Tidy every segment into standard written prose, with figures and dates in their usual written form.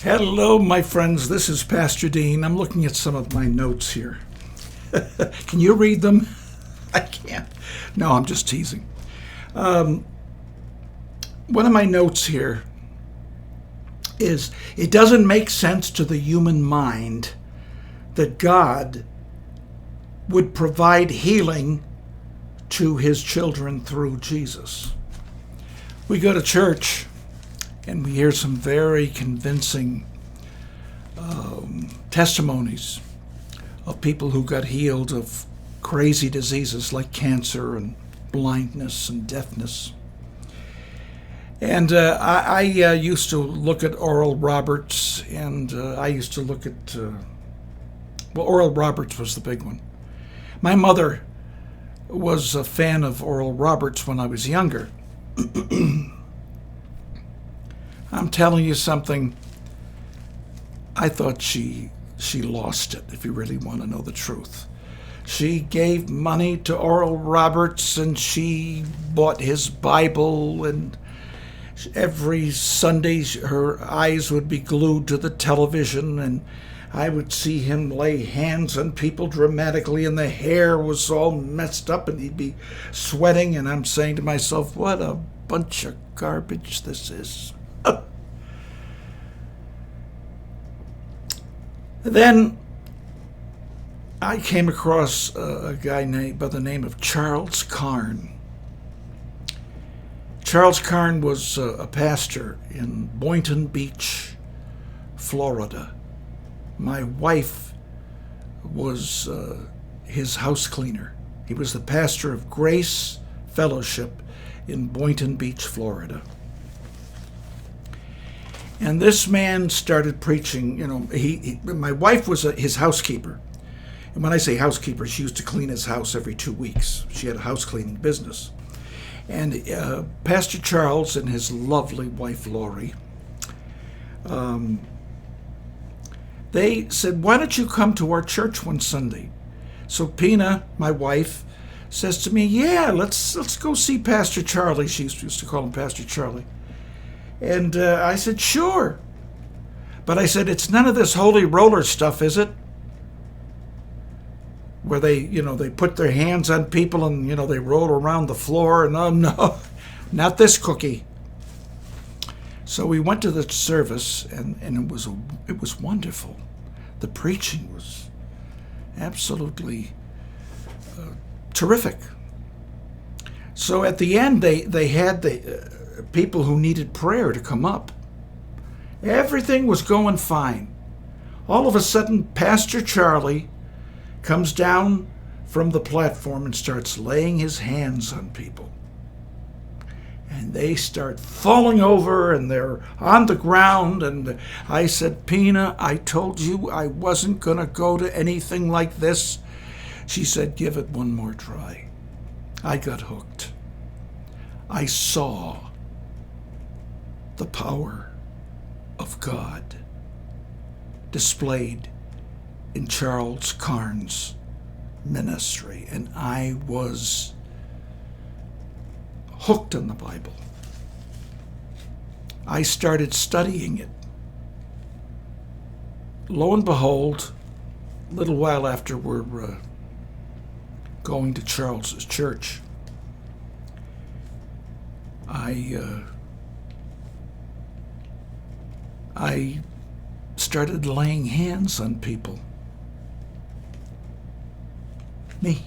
Hello, my friends. This is Pastor Dean. I'm looking at some of my notes here. Can you read them? I can't. No, I'm just teasing. One of my notes here is it doesn't make sense to the human mind that God would provide healing to his children through Jesus. We go to church and we hear some very convincing testimonies of people who got healed of crazy diseases like cancer and blindness and deafness. And I used to look at Oral Roberts, and I used to look at, Oral Roberts was the big one. My mother was a fan of Oral Roberts when I was younger. I'm telling you something, I thought she lost it, if you really want to know the truth. She gave money to Oral Roberts, and she bought his Bible, and every Sunday her eyes would be glued to the television, and I would see him lay hands on people dramatically, and the hair was all messed up, and he'd be sweating, and I'm saying to myself, what a bunch of garbage this is. Then I came across a guy by the name of Charles Carn. Charles Carn was a pastor in Boynton Beach, Florida. My wife was his house cleaner. He was the pastor of Grace Fellowship in Boynton Beach, Florida. And this man started preaching. My wife was his housekeeper. And when I say housekeeper, she used to clean his house every 2 weeks. She had a house cleaning business. And Pastor Charles and his lovely wife, Lori, they said, why don't you come to our church one Sunday? So Pina, my wife, says to me, yeah, let's go see Pastor Charlie. She used to call him Pastor Charlie. And I said, sure. But I said, it's none of this holy roller stuff, is it? Where they put their hands on people and, they roll around the floor. And no, not this cookie. So we went to the service, and it was wonderful. The preaching was absolutely terrific. So at the end, they had the people who needed prayer to come up. Everything was going fine. All of a sudden, Pastor Charlie comes down from the platform and starts laying his hands on people. And they start falling over, and they're on the ground. And I said, Pina, I told you I wasn't going to go to anything like this. She said, give it one more try. I got hooked. I saw the power of God displayed in Charles Carn's ministry, and I was hooked on the Bible. I started studying it. Lo and behold, a little while after we're going to Charles's church, I started laying hands on people. Me.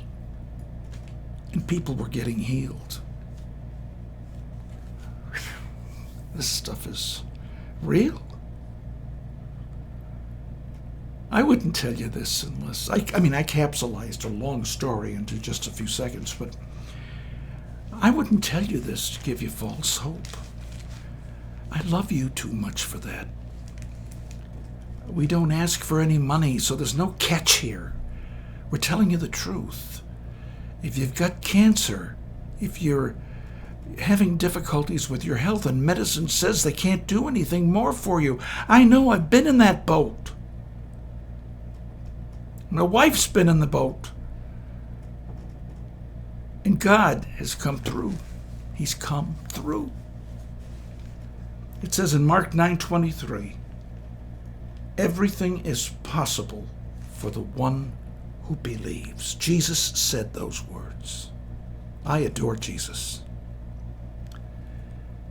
And people were getting healed. This stuff is real. I wouldn't tell you this unless... I capsulized a long story into just a few seconds, but I wouldn't tell you this to give you false hope. I love you too much for that. We don't ask for any money, so there's no catch here. We're telling you the truth. If you've got cancer, if you're having difficulties with your health and medicine says they can't do anything more for you, I know, I've been in that boat. My wife's been in the boat. And God has come through. He's come through. It says in Mark 9:23, Everything is possible for the one who believes. Jesus said those words. I adore Jesus.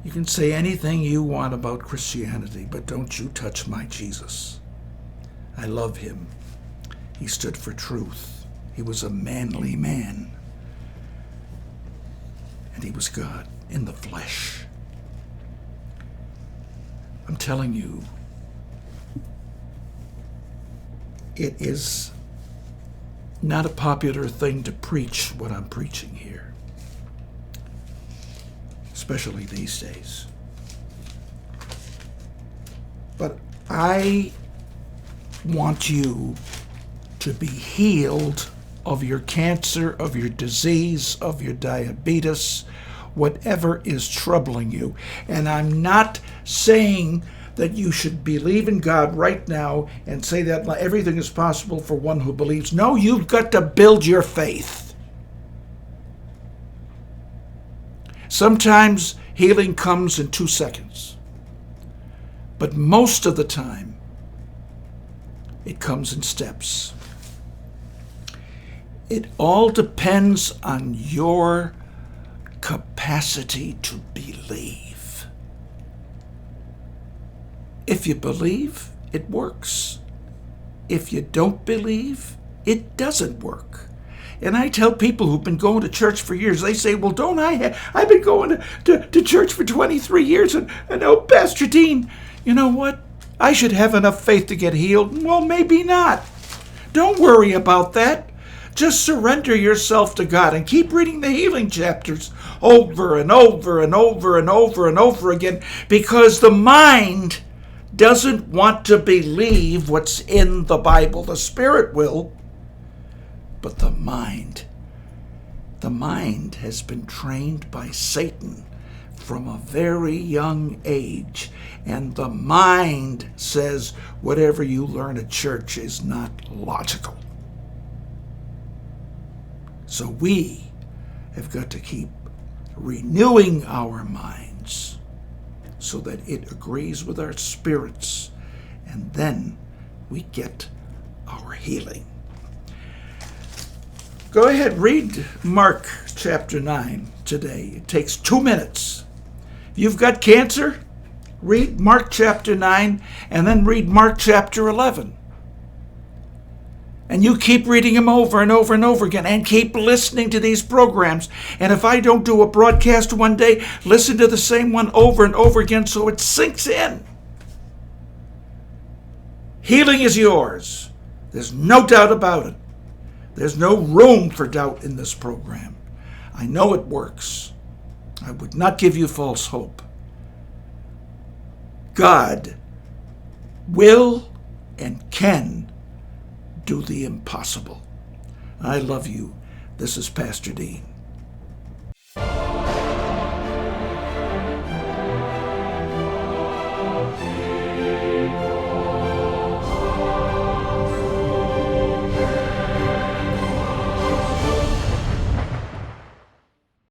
You can say anything you want about Christianity, but don't you touch my Jesus. I love him. He stood for truth. He was a manly man. And he was God in the flesh. I'm telling you, it is not a popular thing to preach what I'm preaching here, especially these days. But I want you to be healed of your cancer, of your disease, of your diabetes, whatever is troubling you. And I'm not saying that you should believe in God right now and say that everything is possible for one who believes. No, you've got to build your faith. Sometimes healing comes in 2 seconds. But most of the time, it comes in steps. It all depends on your capacity to believe. If you believe, it works. If you don't believe, it doesn't work. And I tell people who've been going to church for years, they say, well, don't I've been going to church for 23 years, and oh, Pastor Dean, you know what? I should have enough faith to get healed. Well, maybe not. Don't worry about that. Just surrender yourself to God and keep reading the healing chapters over and over and over and over and over again, because the mind doesn't want to believe what's in the Bible. The Spirit will, but the mind has been trained by Satan from a very young age, and the mind says whatever you learn at church is not logical. So we have got to keep renewing our minds so that it agrees with our spirits, and then we get our healing. Go ahead, read Mark chapter 9 today. It takes 2 minutes. If you've got cancer, read Mark chapter 9 and then read Mark chapter 11. And you keep reading them over and over and over again, and keep listening to these programs. And if I don't do a broadcast one day, listen to the same one over and over again so it sinks in. Healing is yours. There's no doubt about it. There's no room for doubt in this program. I know it works. I would not give you false hope. God will and can do the impossible. I love you. This is Pastor Dean.